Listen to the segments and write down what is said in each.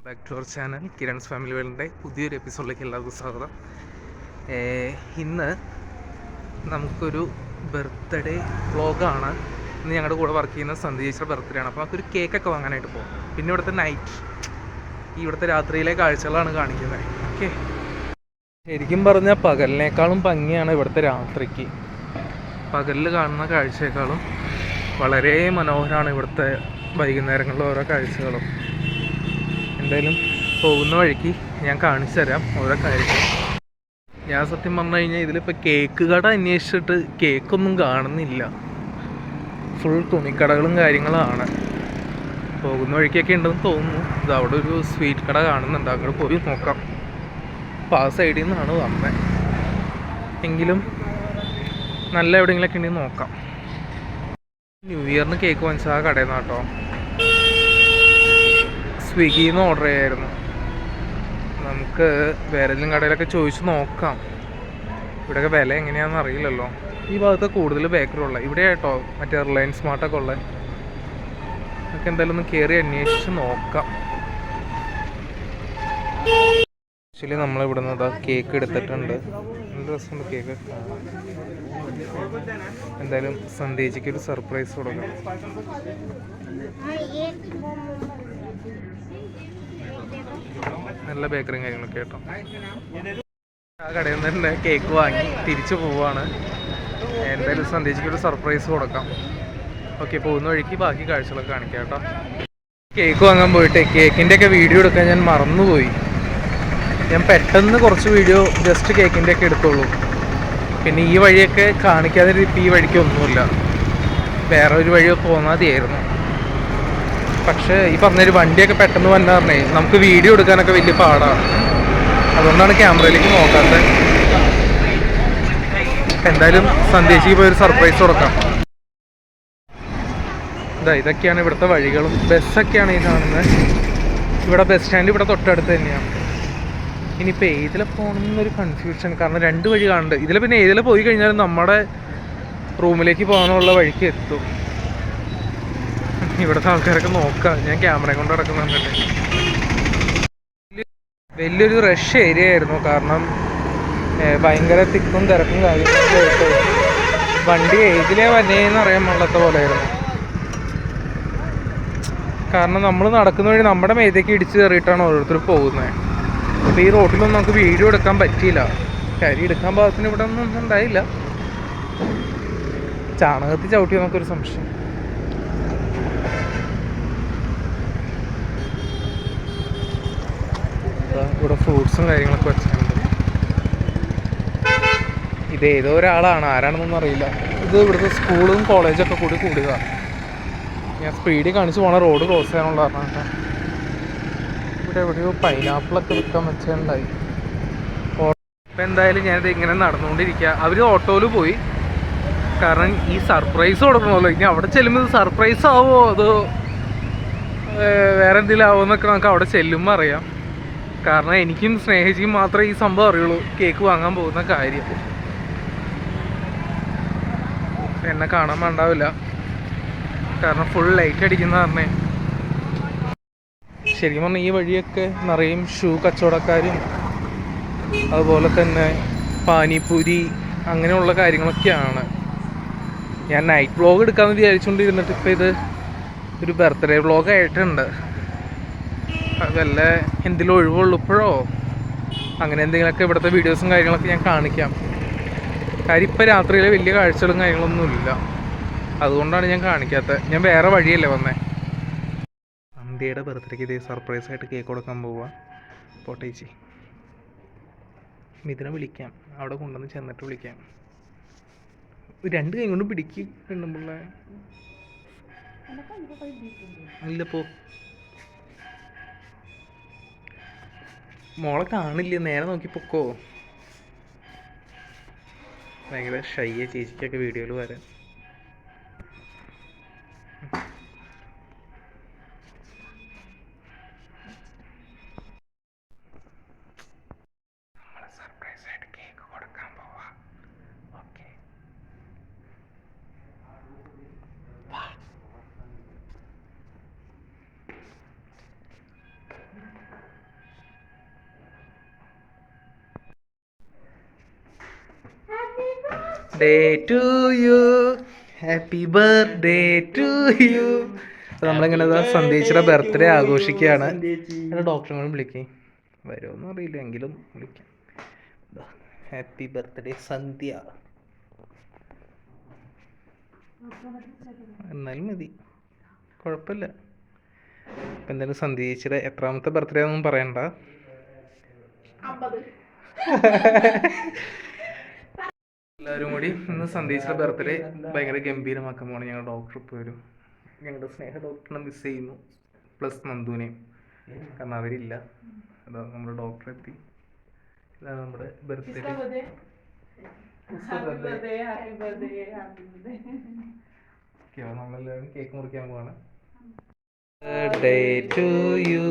Back to our channel Kiran's family വേൾഡിൻ്റെ പുതിയൊരു എപ്പിസോഡിലേക്ക് എല്ലാവർക്കും സ്വാഗതം. ഇന്ന് നമുക്കൊരു ബർത്ത്ഡേ വ്ളോഗാണ്. ഇന്ന് ഞങ്ങളുടെ കൂടെ വർക്ക് ചെയ്യുന്ന സന്ധ്യയുടെ ബർത്ത്ഡേ ആണ്. അപ്പോൾ നമുക്കൊരു കേക്കൊക്കെ വാങ്ങാനായിട്ട് പോകും. പിന്നെ ഇവിടുത്തെ ഇവിടുത്തെ രാത്രിയിലെ കാഴ്ചകളാണ് കാണിക്കുന്നത്. ഓക്കെ, ശരിക്കും പറഞ്ഞാൽ പകലിനേക്കാളും ഭംഗിയാണ് ഇവിടുത്തെ രാത്രിക്ക്. പകലിൽ കാണുന്ന കാഴ്ചയേക്കാളും വളരെ മനോഹരമാണ് ഇവിടുത്തെ വൈകുന്നേരങ്ങളിലെ ഓരോ കാഴ്ചകളും. എന്തായാലും പോകുന്ന വഴിക്ക് ഞാൻ കാണിച്ചു തരാം ഓരോ കാര്യങ്ങൾ. ഞാൻ സത്യം പറഞ്ഞു കഴിഞ്ഞാൽ ഇതിലിപ്പോൾ കേക്ക് കട അന്വേഷിച്ചിട്ട് കേക്കൊന്നും കാണുന്നില്ല. ഫുൾ തുണിക്കടകളും കാര്യങ്ങളാണ്. പോകുന്ന വഴിക്കൊക്കെ ഉണ്ടെന്ന് തോന്നുന്നു. ഇത് അവിടെ ഒരു സ്വീറ്റ് കട കാണുന്നുണ്ട്, അങ്ങോട്ട് പോയി നോക്കാം. അപ്പോൾ ആ സൈഡിൽ നിന്നാണ് വന്നത്. എങ്കിലും നല്ല എവിടെയെങ്കിലൊക്കെ ഉണ്ടെങ്കിൽ നോക്കാം. ന്യൂ ഇയറിന് കേക്ക് വാങ്ങിച്ച ആ കടയിൽ നിന്നാണ് കേട്ടോ. സ്വിഗ്ഗിയിൽ നിന്ന് ഓർഡർ ചെയ്യായിരുന്നു. നമുക്ക് വേറെ ഏതെങ്കിലും കടയിലൊക്കെ ചോദിച്ച് നോക്കാം. ഇവിടെയൊക്കെ വില എങ്ങനെയാണെന്ന് അറിയില്ലല്ലോ. ഈ ഭാഗത്ത് കൂടുതൽ ബേക്കറി ഉള്ളത് ഇവിടെ ആയിട്ടോ, മറ്റേ റിലയൻസ് സ്മാർട്ടൊക്കെ ഉള്ളത്. നമുക്ക് എന്തായാലും ഒന്ന് കയറി അന്വേഷിച്ച് നോക്കാം. ആക്ച്വലി നമ്മളിവിടെ നിന്ന് കേക്ക് എടുത്തിട്ടുണ്ട്. നല്ല രസമുണ്ട് കേക്ക്. എന്തായാലും സന്ധ്യയ്ക്ക് ഒരു സർപ്രൈസ് കൊടുക്കാം. നല്ല ബേക്കറിയും കാര്യങ്ങളൊക്കെ കേട്ടോ. ആ കടയിൽ നിന്ന് തന്നെ കേക്ക് വാങ്ങി തിരിച്ചു പോവാണ്. എന്തായാലും സന്ധ്യയ്ക്ക് ഒരു സർപ്രൈസ് കൊടുക്കാം. ഓക്കെ, പോകുന്ന വഴിക്ക് ബാക്കി കാഴ്ചകളൊക്കെ കാണിക്കാം കേട്ടോ. കേക്ക് വാങ്ങാൻ പോയിട്ട് കേക്കിൻ്റെ ഒക്കെ വീഡിയോ എടുക്കാൻ ഞാൻ മറന്നുപോയി. ഞാൻ പെട്ടെന്ന് കുറച്ച് വീഡിയോ ജസ്റ്റ് കേക്കിൻ്റെ ഒക്കെ എടുത്തോളൂ. പിന്നെ ഈ വഴിയൊക്കെ കാണിക്കാതെ ഇപ്പം ഈ വഴിക്ക് ഒന്നുമില്ല. വേറെ ഒരു വഴി പോന്നാതിയായിരുന്നു. പക്ഷേ ഈ പറഞ്ഞൊരു വണ്ടിയൊക്കെ പെട്ടെന്ന് വന്നു പറഞ്ഞേ നമുക്ക് വീഡിയോ എടുക്കാനൊക്കെ വലിയ പാടാണ്. അതുകൊണ്ടാണ് ക്യാമറയിലേക്ക് നോക്കാത്തത്. എന്തായാലും സന്ധ്യയ്ക്ക് പോയൊരു സർപ്രൈസ് കൊടുക്കാം. ഇതൊക്കെയാണ് ഇവിടുത്തെ വഴികളും. ബസ്സൊക്കെയാണ് ഈ കാണുന്നത്. ഇവിടെ ബസ് സ്റ്റാൻഡ് ഇവിടെ തൊട്ടടുത്ത് തന്നെയാണ്. ഇനിയിപ്പോൾ ഏതിലെ പോകണമെന്നൊരു കൺഫ്യൂഷൻ. കാരണം രണ്ട് വഴി കാണുന്നുണ്ട്. ഇതിൽ പിന്നെ ഏതിലെ പോയി കഴിഞ്ഞാലും നമ്മുടെ റൂമിലേക്ക് പോകാനുള്ള വഴിക്ക് എത്തും. ഇവിടുത്തെ ആൾക്കാരൊക്കെ നോക്കാം. ഞാൻ ക്യാമറയും കൊണ്ട് നടക്കുന്നുണ്ട്. വലിയൊരു റഷ് ഏരിയ ആയിരുന്നു. കാരണം ഭയങ്കര തിക്കും തിരക്കും കാര്യങ്ങളൊക്കെ ആയിട്ട് വണ്ടി ഏതിലേ വന്നേന്ന് അറിയാൻ പാടില്ലാത്ത പോലെയായിരുന്നു. കാരണം നമ്മൾ നടക്കുന്ന വഴി നമ്മുടെ മേത്തേക്ക് ഇടിച്ച് കയറിയിട്ടാണ് ഓരോരുത്തർ പോകുന്നത്. അപ്പോൾ ഈ റോഡിലൊന്നും നമുക്ക് വീഡിയോ എടുക്കാൻ പറ്റിയില്ല. കരി എടുക്കാൻ പാകത്തിന് ഇവിടെ ഒന്നും ഉണ്ടായില്ല. ചാണകത്തിൽ ചവിട്ടി നമുക്കൊരു സംശയം. ഇവിടെ ഫ്രൂട്ട്സും കാര്യങ്ങളൊക്കെ വെച്ചിട്ടുണ്ട്. ഇത് ഏതോ ഒരാളാണ്, ആരാണെന്നൊന്നും അറിയില്ല. ഇത് ഇവിടുത്തെ സ്കൂളും കോളേജൊക്കെ കൂടിയതാണ്. ഞാൻ സ്പീഡിൽ കാണിച്ച് പോണ റോഡ് ക്രോസ് ചെയ്യാനുള്ള കാരണം. ഇവിടെ എവിടെയോ പൈനാപ്പിളൊക്കെ വിൽക്കാൻ വെച്ചിട്ടുണ്ടായി. ഇപ്പം എന്തായാലും ഞാനിത് ഇങ്ങനെ നടന്നുകൊണ്ടിരിക്കുക. അവർ ഓട്ടോയിൽ പോയി. കാരണം ഈ സർപ്രൈസ് കൊടുക്കണമല്ലോ. ഇനി അവിടെ ചെല്ലുമ്പോൾ ഇത് സർപ്രൈസ് ആവുമോ അതോ വേറെ എന്തെങ്കിലും ആവുമോ എന്നൊക്കെ നമുക്ക് അവിടെ ചെല്ലുമ്പോൾ അറിയാം. കാരണം എനിക്കും സ്നേഹിച്ചിക്കും മാത്രമേ ഈ സംഭവം അറിയുള്ളൂ, കേക്ക് വാങ്ങാൻ പോകുന്ന കാര്യം. എന്നെ കാണാൻ വേണ്ടാവില്ല, കാരണം ഫുൾ ലൈറ്റ് അടിക്കുന്ന കാരണേ. ശരിക്കും പറഞ്ഞാൽ ഈ വഴിയൊക്കെ നിറയും ഷൂ കച്ചവടക്കാരും അതുപോലെ തന്നെ പാനിപൂരി അങ്ങനെയുള്ള കാര്യങ്ങളൊക്കെയാണ്. ഞാൻ നൈറ്റ് വ്ളോഗ് എടുക്കാമെന്ന് വിചാരിച്ചുകൊണ്ടിരുന്നിട്ട് ഇപ്പോൾ ഇത് ഒരു ബർത്ത്ഡേ വ്ളോഗായിട്ടുണ്ട്. അതല്ല എന്തെങ്കിലും ഒഴിവുള്ളപ്പോഴോ അങ്ങനെ എന്തെങ്കിലുമൊക്കെ ഇവിടുത്തെ വീഡിയോസും കാര്യങ്ങളൊക്കെ ഞാൻ കാണിക്കാം. കാര്യം ഇപ്പം രാത്രിയിൽ വലിയ കാഴ്ചകളും കാര്യങ്ങളൊന്നുമില്ല. അതുകൊണ്ടാണ് ഞാൻ കാണിക്കാത്തത്. ഞാൻ വേറെ വഴിയല്ലേ വന്നേ. സന്ധ്യയുടെ ബർത്ത്ഡേക്ക് ഇതേ സർപ്രൈസായിട്ട് കേക്ക് കൊടുക്കാൻ പോവുക. പോട്ടേച്ചി ഇതിനെ വിളിക്കാം, അവിടെ കൊണ്ടുവന്ന് ചെന്നിട്ട് വിളിക്കാം. രണ്ട് കൈ കൊണ്ട് പിടിക്കുന്നുമ്പോള്ള ഇല്ലപ്പോ മോളെ കാണില്ല, നേരെ നോക്കി പൊക്കോ. ഭയങ്കര ഷൈയ ചേച്ചിക്കൊക്കെ വീഡിയോയിൽ വരാൻ. സർപ്രൈസായിട്ട് കേക്ക് കൊടുക്കാൻ പോവാ. Okay, day to you, happy birthday to you. നമ്മളിങ്ങനെ സന്ധ്യച്ചിയുടെ ബർത്ത്ഡേ ആഘോഷിക്കുകയാണ്. ഡോക്ടറെ കൂടെ വിളിക്കേ, വരുമോന്നും അറിയില്ല എങ്കിലും വിളിക്കാം. ഹാപ്പി ബർത്ത്ഡേ സന്ധ്യ. എന്നാലും മതി, കുഴപ്പമില്ല. അപ്പം എന്തായാലും സന്ധ്യച്ചിയുടെ എത്രാമത്തെ ബർത്ത്ഡേ ആണെന്നും പറയണ്ട. എല്ലാവരും കൂടി ഇന്ന് സന്ധ്യച്ചിയുടെ ബർത്ത്ഡേ ഭയങ്കര ഗംഭീരമാക്കാൻ പോകണം. ഞങ്ങൾ ഡോക്ടർ ഇപ്പോൾ വരും. ഞങ്ങളുടെ സ്നേഹ ഡോക്ടറിനെ മിസ് ചെയ്യുന്നു, പ്ലസ് നന്ദുവിനെയും. കാരണം അവരില്ല. അതാ നമ്മുടെ ഡോക്ടർ എത്തി. ഇതാണ് നമ്മുടെ ബർത്ത്ഡേ. നമ്മളെല്ലാവരും കേക്ക് മുറിക്കാൻ പോവാണ്. Birthday to you,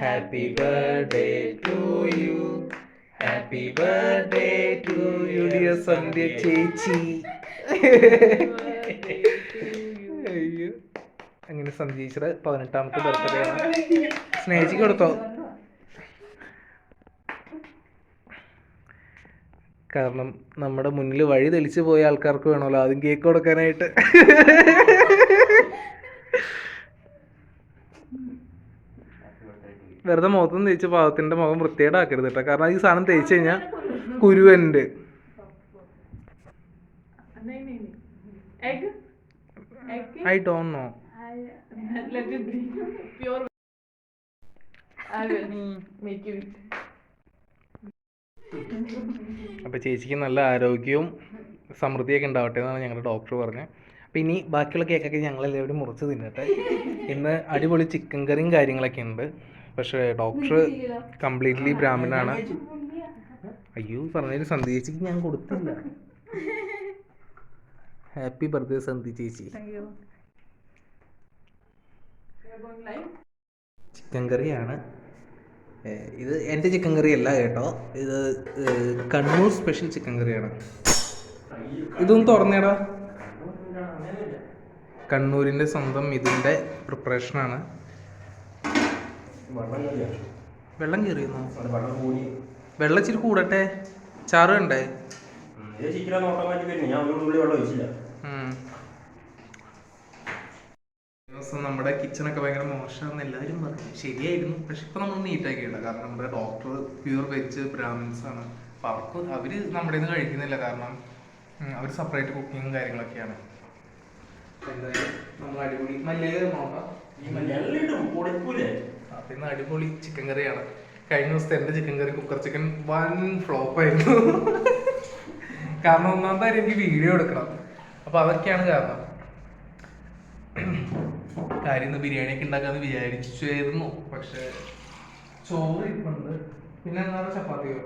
happy birthday to you, happy birthday to you dear Sandhya ചേച്ചി. അയ്യോ, അങ്ങനെ സന്ധ്യയുടെ 18ാമത്തെ ബർത്ത്ഡേ ആണ്. സ്നേഹിച്ചിക്ക് കൊടുത്തോ? കാരണം നമ്മുടെ മുന്നിൽ വഴി തെളിച്ചു പോയ ആൾക്കാർക്ക് വേണമല്ലോ ആദ്യം കേക്ക് കൊടുക്കാനായിട്ട്. വെറുതെ മുഖത്തും തേച്ച് പാവത്തിന്റെ മുഖം വൃത്തികേടാക്കരുത് കേട്ടോ. കാരണം ഈ സാധനം തേച്ച് കഴിഞ്ഞാൽ കുരുവൻ്റെ. I don't know. അപ്പോൾ ചേച്ചിക്ക് നല്ല ആരോഗ്യവും സമൃദ്ധിയൊക്കെ ഉണ്ടാവട്ടെ എന്നാണ് ഞങ്ങളുടെ ഡോക്ടർ പറഞ്ഞത്. അപ്പോൾ ഇനി ബാക്കിയുള്ള കേക്കൊക്കെ ഞങ്ങളെല്ലാവരും മുറിച്ച് തിന്നട്ടെ. ഇന്ന് അടിപൊളി ചിക്കൻ കറിയും കാര്യങ്ങളൊക്കെ ഉണ്ട്. പക്ഷേ ഡോക്ടർ കംപ്ലീറ്റ്ലി ബ്രാഹ്മണാണ്. അയ്യോ, പറഞ്ഞൊരു സന്ധ്യ ചേച്ചിക്ക് ഞാൻ കൊടുത്തില്ല. ഹാപ്പി ബർത്ത്ഡേ സന്ധ്യ ചേച്ചി. ചിക്കൻ കറിയാണ് ഇത്. എൻ്റെ ചിക്കൻ കറി അല്ല കേട്ടോ, ഇത് കണ്ണൂർ സ്പെഷ്യൽ ചിക്കൻ കറിയാണ്. ഇതൊന്ന് തുറന്നേടാ. കണ്ണൂരിൻ്റെ സ്വന്തം ഇതിൻ്റെ പ്രിപ്പറേഷനാണ്. വെള്ളം കയറിയെന്നോ? വെള്ളം ഇച്ചിരി കൂടട്ടെ, ചാറ് വേണ്ടേ? ദിവസം നമ്മുടെ കിച്ചണൊക്കെ ഭയങ്കര മോശമാണെന്ന് എല്ലാവരും പറഞ്ഞു. ശരിയായിരുന്നു, പക്ഷെ ഇപ്പം നമ്മൾ നീറ്റാക്കിയില്ല. കാരണം നമ്മുടെ ഡോക്ടർ പ്യൂർ വെജ് ബ്രാഹ്മിൻസ് ആണ്. അപ്പം അവർ നമ്മുടെ നിന്ന് കഴിക്കുന്നില്ല. കാരണം അവർ സെപ്പറേറ്റ് കുക്കിങ്ങും കാര്യങ്ങളൊക്കെയാണ്. എന്തായാലും നമ്മൾ അടിപൊളി അപ്പം ഇന്ന് അടിപൊളി ചിക്കൻ കറിയാണ്. കഴിഞ്ഞ ദിവസത്തെ എൻ്റെ ചിക്കൻ കറി, കുക്കർ ചിക്കൻ, വൻ ഫ്ലോപ്പായിരുന്നു. കാരണം ഒന്നാമത്തെ കാര്യം എനിക്ക് വീഡിയോ എടുക്കണം. അപ്പം അതൊക്കെയാണ് കാരണം. ഇന്ന് ബിരിയാണിയൊക്കെ ഉണ്ടാക്കാന്ന് വിചാരിച്ചായിരുന്നു. പക്ഷെ ചോറ് ഇരിപ്പുണ്ട്. പിന്നെ എന്താണ് ചപ്പാത്തിയോ?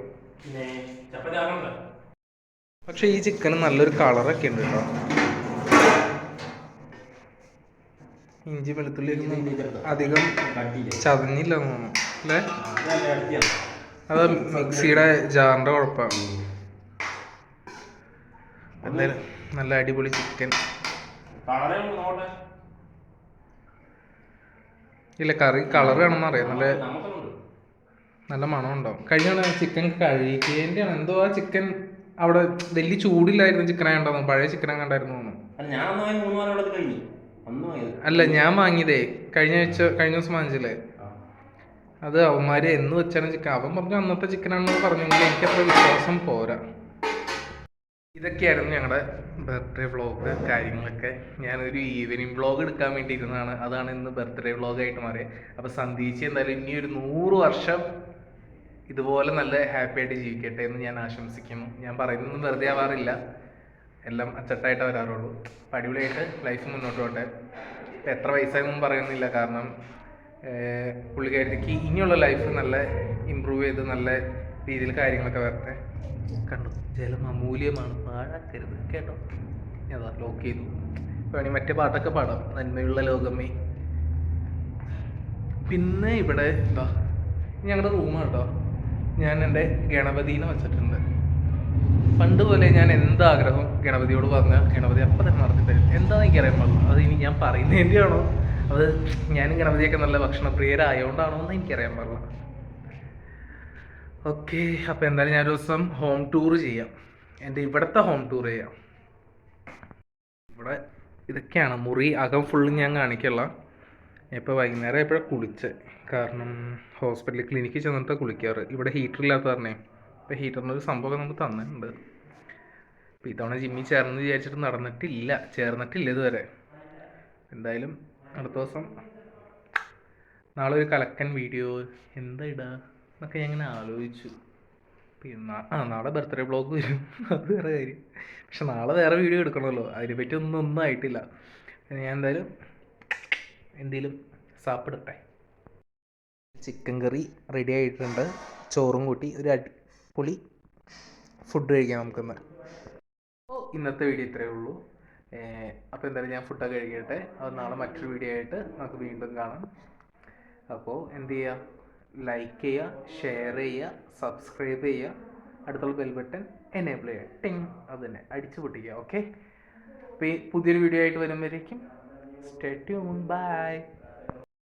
പക്ഷെ ഈ ചിക്കന് നല്ലൊരു കളറൊക്കെ ഉണ്ട് കേട്ടോ. ഇഞ്ചി വെളുത്തുള്ളി അധികം ചതഞ്ഞില്ലെന്ന് തോന്നുന്നു അല്ലേ? അത് മിക്സിയുടെ ജാറിന്റെ കുഴപ്പമാണ്. എന്തായാലും നല്ല അടിപൊളി ചിക്കൻ. ഇല്ല, കറി കളർ വേണമെന്ന് അറിയാം. നല്ല മണം ഉണ്ടാവും. കഴിഞ്ഞ ചിക്കൻ കഴുകിയതിൻ്റെയാണ് എന്തോ. ആ ചിക്കൻ അവിടെ വലിയ ചൂടില്ലായിരുന്നു. ചിക്കനായുണ്ടായിരുന്നു, പഴയ ചിക്കനെ കണ്ടായിരുന്നു തോന്നുന്നു. അല്ല, ഞാൻ വാങ്ങിയതേ കഴിഞ്ഞ ദിവസം വാങ്ങിച്ചില്ലേ. അത് അവന്മാര് എന്ന് വെച്ചാണ് ചിക്കൻ. അവൻ പറഞ്ഞു അന്നത്തെ ചിക്കനാണെന്ന് പറഞ്ഞെങ്കിൽ എനിക്കത്ര വിശ്വാസം പോരാ. ഇതൊക്കെയായിരുന്നു ഞങ്ങളുടെ ബർത്ത്ഡേ വ്ളോഗ് കാര്യങ്ങളൊക്കെ. ഞാനൊരു ഈവനിങ് വ്ളോഗ് എടുക്കാൻ വേണ്ടി ഇരുന്നതാണ്. അതാണ് ഇന്ന് ബർത്ത്ഡേ വ്ളോഗായിട്ട് മാറിയത്. അപ്പോൾ സന്ധ്യച്ച് എന്തായാലും ഇനി ഒരു 100 വർഷം ഇതുപോലെ നല്ല ഹാപ്പി ആയിട്ട് ജീവിക്കട്ടെ എന്ന് ഞാൻ ആശംസിക്കുന്നു. ഞാൻ പറയുന്നൊന്നും വെറുതെ ആവാറില്ല, എല്ലാം അച്ചട്ടായിട്ട് വരാറുള്ളൂ. അപ്പോൾ അടിപൊളിയായിട്ട് ലൈഫ് മുന്നോട്ട് പോട്ടെ. എത്ര വയസ്സായൊന്നും പറയുന്നില്ല. കാരണം പുള്ളിക്കാരിക്ക് ഇനിയുള്ള ലൈഫ് നല്ല ഇമ്പ്രൂവ് ചെയ്ത് നല്ല രീതിയിൽ കാര്യങ്ങളൊക്കെ വരട്ടെ. കണ്ടു, ജലം അമൂല്യമാണ്, പാഴാക്കരുത് കേട്ടോ. അതാ ലോക്ക് ചെയ്തു. വേണമെങ്കിൽ മറ്റേ പാട്ടൊക്കെ പാടാം, നന്മയുള്ള ലോകമേ. പിന്നെ ഇവിടെ എന്താ ഞങ്ങളുടെ റൂമാണ് കേട്ടോ. ഞാൻ എൻ്റെ ഗണപതിനെ വെച്ചിട്ടുണ്ട്. പണ്ട് പോലെ ഞാൻ എന്താഗ്രഹം ഗണപതിയോട് പറഞ്ഞ ഗണപതി അപ്പം തന്നെ നടത്തിത്തരും. എന്താണെന്ന് എനിക്കറിയാൻ പാടില്ല. അത് ഇനി ഞാൻ പറയുന്നതിൻ്റെയാണോ അത് ഞാനും ഗണപതിയൊക്കെ നല്ല ഭക്ഷണപ്രിയരായതുകൊണ്ടാണോ എന്ന് എനിക്കറിയാൻ പാടില്ല. ഓക്കെ, അപ്പോൾ എന്തായാലും ഞാനൊരു ദിവസം ഹോം ടൂർ ചെയ്യാം. എൻ്റെ ഇവിടുത്തെ ഹോം ടൂർ ചെയ്യാം. ഇവിടെ ഇതൊക്കെയാണ് മുറി. അകം ഫുള്ള് ഞാൻ കാണിക്കുള്ള. ഇപ്പോൾ വൈകുന്നേരം എപ്പോഴാണ് കുളിച്ചത്, കാരണം ഹോസ്പിറ്റലിൽ ക്ലിനിക്കിൽ ചെന്നിട്ട് കുളിക്കാറ്. ഇവിടെ ഹീറ്റർ ഇല്ലാത്ത പറഞ്ഞേ, ഇപ്പോൾ ഹീറ്ററിനൊരു സംഭവം നമുക്ക് തന്നിട്ടുണ്ട്. അപ്പോൾ ഇത്തവണ ജിമ്മിൽ ചേർന്ന് വിചാരിച്ചിട്ട് ചേർന്നിട്ടില്ല ഇതുവരെ. എന്തായാലും അടുത്ത ദിവസം നാളെ ഒരു കലക്കൻ വീഡിയോ എന്താ ഇടുക എന്നൊക്കെ ഞാൻ ഇങ്ങനെ ആലോചിച്ചു. പിന്നെ നാളെ ബർത്ത്ഡേ വ്ളോഗ് വരും, അത് വേറെ കാര്യം. പക്ഷെ നാളെ വേറെ വീഡിയോ എടുക്കണമല്ലോ, അതിനെപ്പറ്റി ഒന്നും ആയിട്ടില്ല. ഞാൻ എന്തെങ്കിലും സാപ്പിടട്ടെ. ചിക്കൻ കറി റെഡി ആയിട്ടുണ്ട്, ചോറും കൂട്ടി ഒരു അടിപൊളി ഫുഡ് കഴിക്കാം നമുക്കിന്ന്. അപ്പോൾ ഇന്നത്തെ വീഡിയോ ഇത്രയേ ഉള്ളൂ. അപ്പോൾ എന്തായാലും ഞാൻ ഫുഡൊക്കെ കഴിക്കട്ടെ. അത് നാളെ മറ്റൊരു വീഡിയോ ആയിട്ട് നമുക്ക് വീണ്ടും കാണാം. അപ്പോൾ എന്ത് ചെയ്യുക, ലൈക്ക് ചെയ്യുക, ഷെയർ ചെയ്യുക, സബ്സ്ക്രൈബ് ചെയ്യുക, അടുത്തുള്ള ബെൽ ബട്ടൺ എനേബിൾ ചെയ്യുക, ടിങ് അത് തന്നെ അടിച്ചു പൊട്ടിക്കുക. ഓക്കെ, അപ്പോൾ ഈ പുതിയൊരു വീഡിയോ ആയിട്ട് വരുമ്പോഴേക്കും സ്റ്റേ ട്യൂൺ, ബൈ.